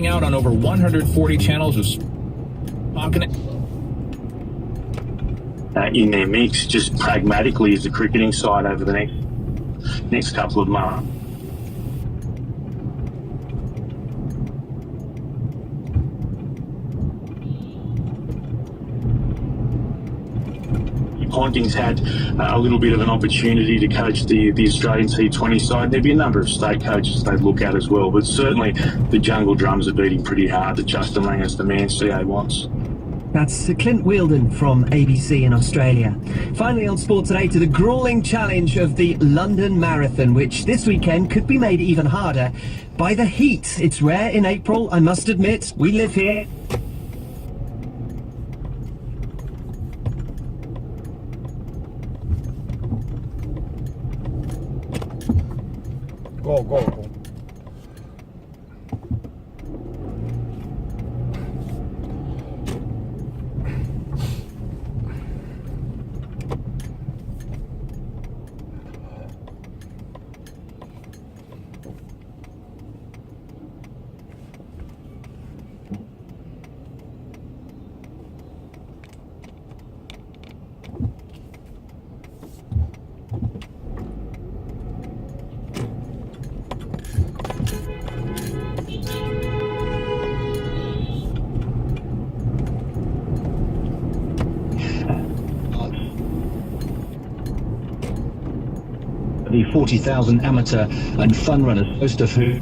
out on over 140 channels of in their mix, just pragmatically as a cricketing side over the next couple of months. Ponting's had a little bit of an opportunity to coach the Australian T20 side. There'd be a number of state coaches they'd look at as well, but certainly the jungle drums are beating pretty hard that Justin Langer's the man CA wants. That's Clint Wheeldon from ABC in Australia. Finally on Sport Today, to the gruelling challenge of the London Marathon, which this weekend could be made even harder by the heat. It's rare in April, I must admit. We live here. Go, go, go. The 40,000 amateur and fun runners, most of who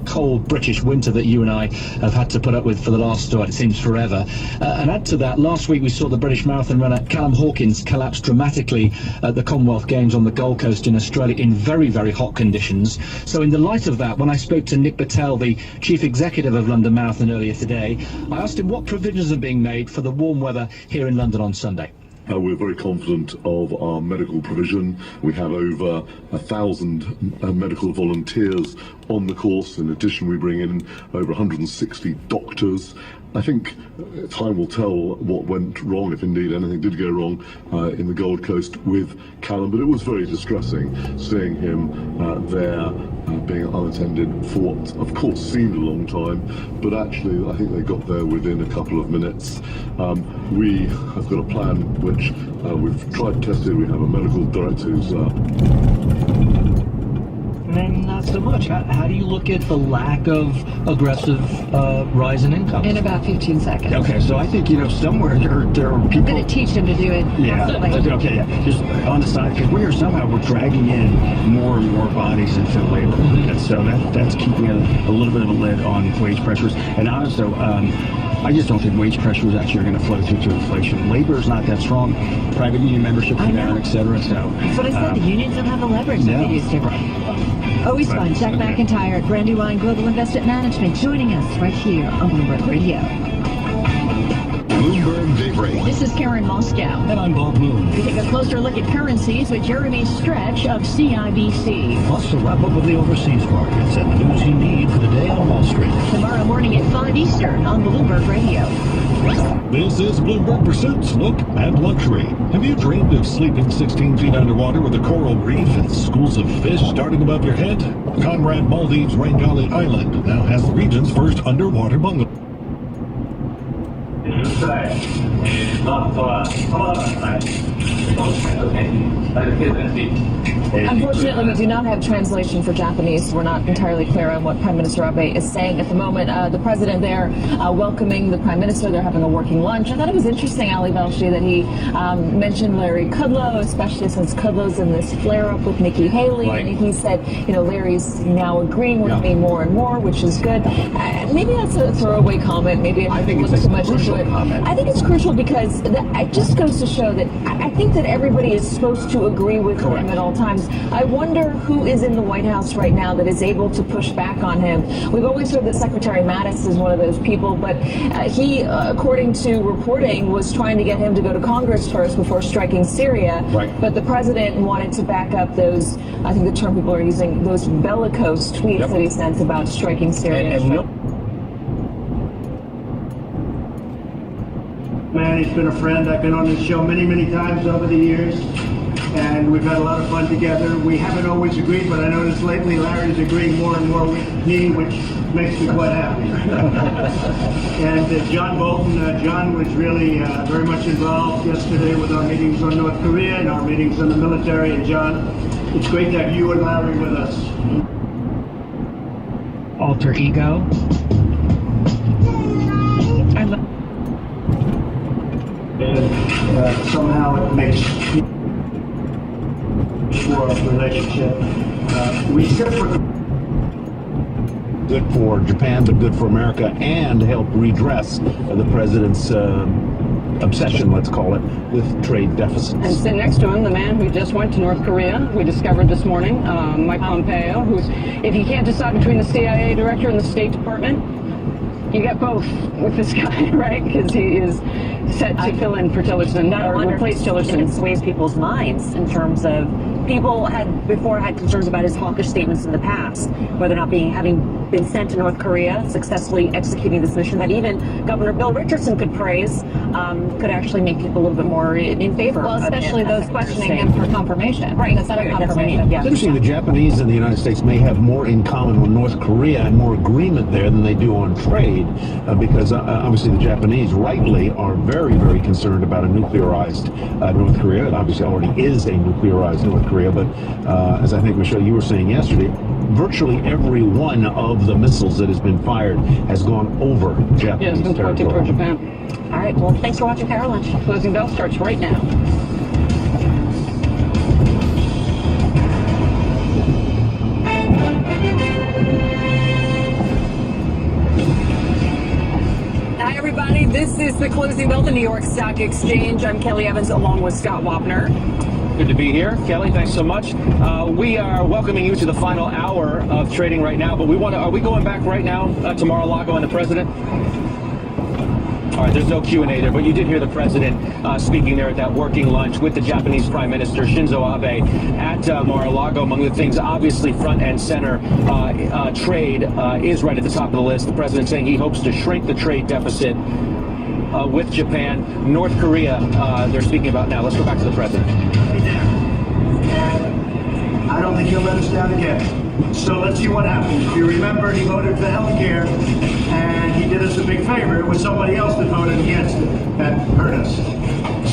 cold British winter that you and I have had to put up with for the last, it seems, forever. And add to that, last week we saw the British marathon runner Callum Hawkins collapse dramatically at the Commonwealth Games on the Gold Coast in Australia in very, very hot conditions. So in the light of that, when I spoke to Nick Patel, the chief executive of London Marathon earlier today, I asked him what provisions are being made for the warm weather here in London on Sunday. We're very confident of our medical provision. We have over 1,000 medical volunteers on the course. In addition, we bring in over 160 doctors. I think time will tell what went wrong, if indeed anything did go wrong in the Gold Coast with Callum, but it was very distressing seeing him there being unattended for what of course seemed a long time, but actually I think they got there within a couple of minutes. We have got a plan which we've tried tested. We have a medical director who's And not so much. How do you look at the lack of aggressive rise in income? In about 15 seconds. Okay, so I think, somewhere there are people... I'm going to teach them to do it. Yeah, okay, yeah. Just on the side, because somehow we're dragging in more and more bodies into labor. And so that's keeping a little bit of a lid on wage pressures. And also, I just don't think wage pressure is actually going to flow through to inflation. Labor is not that strong. Private union membership is down, et cetera. So, that's what I said. The unions don't have the leverage that they used to. Always fun. Jack McIntyre at Brandywine Global Investment Management joining us right here on Bloomberg Radio. Bloomberg Daybreak. This is Karen Moscow. And I'm Bob Moon. We take a closer look at currencies with Jeremy Stretch of CIBC. Plus, a wrap-up of the overseas markets and the news you need for the day on Wall Street. Tomorrow morning at 5 Eastern on Bloomberg Radio. This is Bloomberg Pursuits Look at Luxury. Have you dreamed of sleeping 16 feet underwater with a coral reef and schools of fish darting above your head? Conrad Maldives Rangali Island now has the region's first underwater bungalow. Unfortunately, we do not have translation for Japanese. We're not entirely clear on what Prime Minister Abe is saying at the moment. The president there welcoming the Prime Minister. They're having a working lunch. I thought it was interesting, Ali Velshi, that he mentioned Larry Kudlow, especially since Kudlow's in this flare-up with Nikki Haley. Right. And he said, Larry's now agreeing with me more and more, which is good. Maybe that's a throwaway comment. Maybe I think it's too much into it. Comment. I think it's crucial because it just goes to show that I think that everybody is supposed to agree with him at all times. I wonder who is in the White House right now that is able to push back on him. We've always heard that Secretary Mattis is one of those people, but he, according to reporting, was trying to get him to go to Congress first before striking Syria. Right. But the president wanted to back up those, I think the term people are using, those bellicose tweets that he sent about striking Syria. Man, he's been a friend. I've been on this show many, many times over the years. and we've had a lot of fun together. We haven't always agreed, but I noticed lately Larry's agreeing more and more with me, which makes me quite happy. And John Bolton, John was really very much involved yesterday with our meetings on North Korea and our meetings on the military. And John, it's great to have you and Larry with us. Alter ego. I love. And somehow it makes for a relationship reciprocal. Good for Japan, but good for America, and help redress the president's obsession, let's call it, with trade deficits. And sitting next to him, the man who just went to North Korea, we discovered this morning, Mike Pompeo, who's, if you can't decide between the CIA director and the State Department, you get both with this guy, right? Because he is set to fill in for Tillerson, or replace Tillerson. It sways people's minds in terms of people had before had concerns about his hawkish statements in the past, whether or not having been sent to North Korea, successfully executing this mission that even Governor Bill Richardson could praise, could actually make people a little bit more in favor. Well, especially those questioning him for confirmation. Right, that's not a confirmation. Yeah. It's interesting, the Japanese and the United States may have more in common with North Korea and more agreement there than they do on trade, because obviously the Japanese rightly are very, very concerned about a nuclearized North Korea. It obviously already is a nuclearized North Korea, but as I think, Michelle, you were saying yesterday, virtually every one of the missiles that has been fired has gone over Japanese territory. Toward Japan. All right, well, thanks for watching Power Lunch. Closing bell starts right now. Hi, everybody. This is the closing bell, the New York Stock Exchange. I'm Kelly Evans along with Scott Wapner. Good to be here, Kelly. Thanks so much. We are welcoming you to the final hour of trading right now, but are we going back right now to Mar-a-Lago and the president? All right, there's no Q&A there, but you did hear the president speaking there at that working lunch with the Japanese Prime Minister Shinzo Abe at Mar-a-Lago. Among the things, obviously, front and center, trade is right at the top of the list. The president saying he hopes to shrink the trade deficit with Japan. North Korea, they're speaking about now. Let's go back to the president. I don't think he'll let us down again. So let's see what happens. If you remember, he voted for health care, and he did us a big favor. It was somebody else that voted against it that hurt us.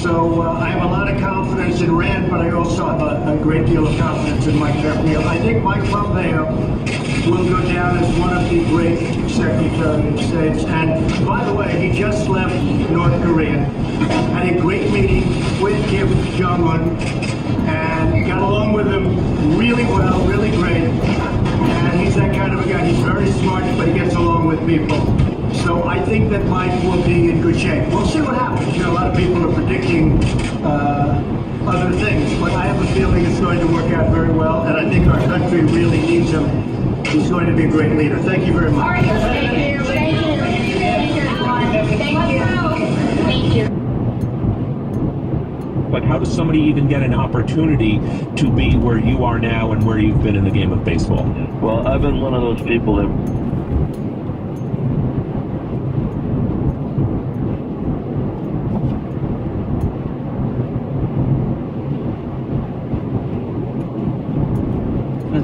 So I have a lot of confidence in Rand, but I also have a great deal of confidence in Mike Pompeo. I think Mike Pompeo will go down as one of the great Secretary of States. And by the way, he just left North Korea, had a great meeting with Kim Jong-un, and got along with him really well, really great. And he's that kind of a guy. He's very smart, but he gets along with people. So I think that Mike will be in good shape. We'll see what happens. You know, a lot of people are predicting other things, but I have a feeling it's going to work out very well, and I think our country really needs him. He's going to be a great leader. Thank you very much. All right, thank you. Thank you. Thank you. Thank you. Thank you. But how does somebody even get an opportunity to be where you are now and where you've been in the game of baseball? Well, I've been one of those people that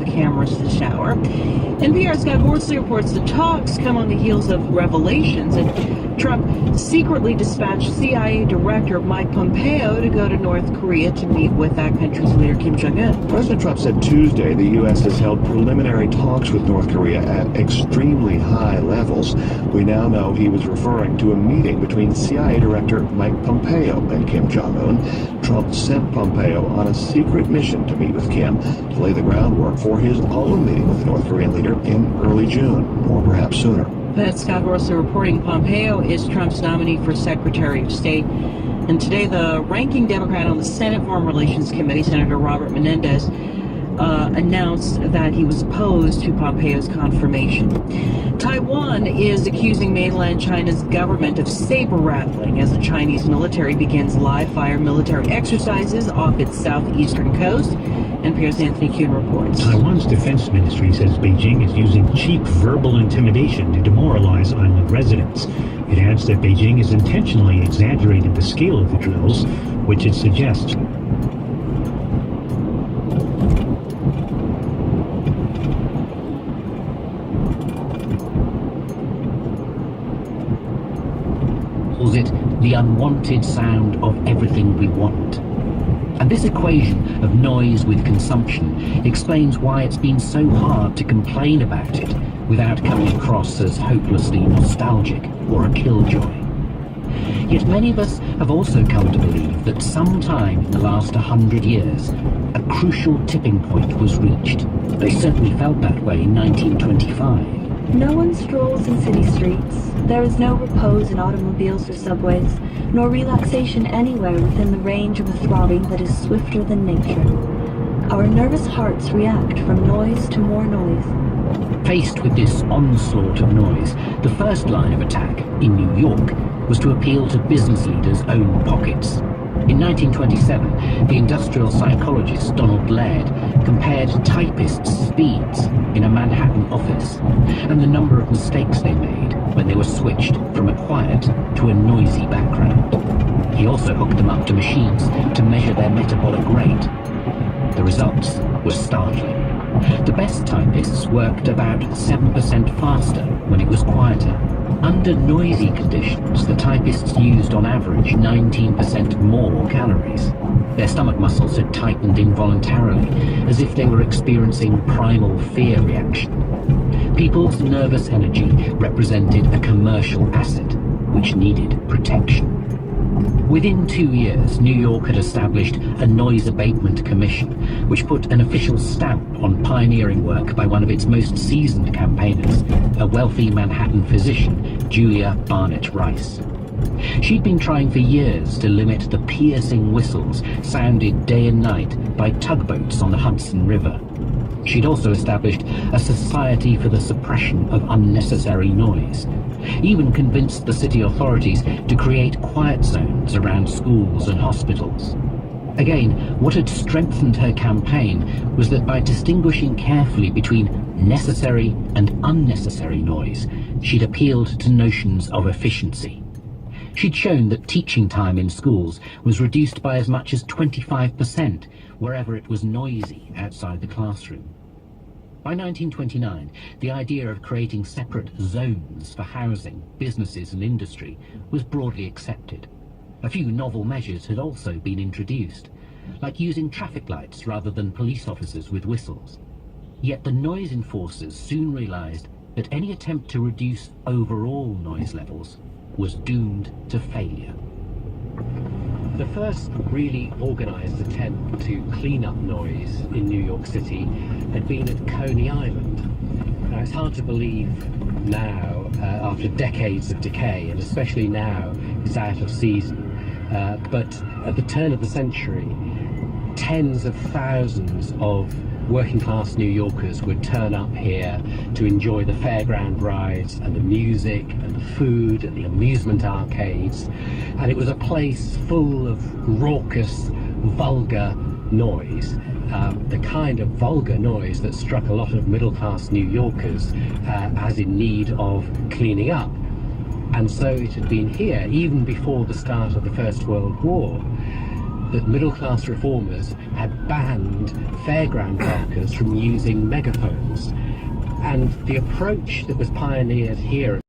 the cameras to the shower. NPR's Scott Horsley reports the talks come on the heels of revelations that Trump secretly dispatched CIA Director Mike Pompeo to go to North Korea to meet with that country's leader Kim Jong-un. President Trump said Tuesday the U.S. has held preliminary talks with North Korea at extremely high levels. We now know he was referring to a meeting between CIA Director Mike Pompeo and Kim Jong-un. Trump sent Pompeo on a secret mission to meet with Kim to lay the groundwork for his own meeting with the North Korean leader in early June, or perhaps sooner. That's Scott Horsley reporting. Pompeo is Trump's nominee for Secretary of State. And today, the ranking Democrat on the Senate Foreign Relations Committee, Senator Robert Menendez, announced that he was opposed to Pompeo's confirmation. Taiwan is accusing mainland China's government of saber-rattling as the Chinese military begins live-fire military exercises off its southeastern coast. NPR's Anthony Kuhn reports. Taiwan's defense ministry says Beijing is using cheap verbal intimidation to demoralize island residents. It adds that Beijing is intentionally exaggerating the scale of the drills, which it suggests the unwanted sound of everything we want. And this equation of noise with consumption explains why it's been so hard to complain about it without coming across as hopelessly nostalgic or a killjoy. Yet many of us have also come to believe that sometime in the last 100 years, a crucial tipping point was reached. They certainly felt that way in 1925. No one strolls in city streets. There is no repose in automobiles or subways, nor relaxation anywhere within the range of a throbbing that is swifter than nature. Our nervous hearts react from noise to more noise. Faced with this onslaught of noise, the first line of attack in New York was to appeal to business leaders' own pockets. In 1927, the industrial psychologist Donald Laird compared typists' speeds in a Manhattan office and the number of mistakes they made when they were switched from a quiet to a noisy background. He also hooked them up to machines to measure their metabolic rate. The results were startling. The best typists worked about 7% faster when it was quieter. Under noisy conditions, the typists used on average 19% more calories. Their stomach muscles had tightened involuntarily, as if they were experiencing primal fear reaction. People's nervous energy represented a commercial asset, which needed protection. Within 2 years, New York had established a Noise Abatement Commission, which put an official stamp on pioneering work by one of its most seasoned campaigners, a wealthy Manhattan physician, Julia Barnett Rice. She'd been trying for years to limit the piercing whistles sounded day and night by tugboats on the Hudson River. She'd also established a Society for the Suppression of Unnecessary Noise, even convinced the city authorities to create quiet zones around schools and hospitals. Again, what had strengthened her campaign was that by distinguishing carefully between necessary and unnecessary noise, she'd appealed to notions of efficiency. She'd shown that teaching time in schools was reduced by as much as 25% wherever it was noisy outside the classroom. By 1929, the idea of creating separate zones for housing, businesses and industry was broadly accepted. A few novel measures had also been introduced, like using traffic lights rather than police officers with whistles. Yet the noise enforcers soon realized that any attempt to reduce overall noise levels was doomed to failure. The first really organized attempt to clean up noise in New York City had been at Coney Island. Now, it's hard to believe now, after decades of decay, and especially now it's out of season, but at the turn of the century, tens of thousands of working-class New Yorkers would turn up here to enjoy the fairground rides and the music and the food and the amusement arcades, and it was a place full of raucous, vulgar noise, the kind of vulgar noise that struck a lot of middle-class New Yorkers as in need of cleaning up. And so it had been here, even before the start of the First World War, that middle-class reformers had banned fairground workers from using megaphones. And the approach that was pioneered here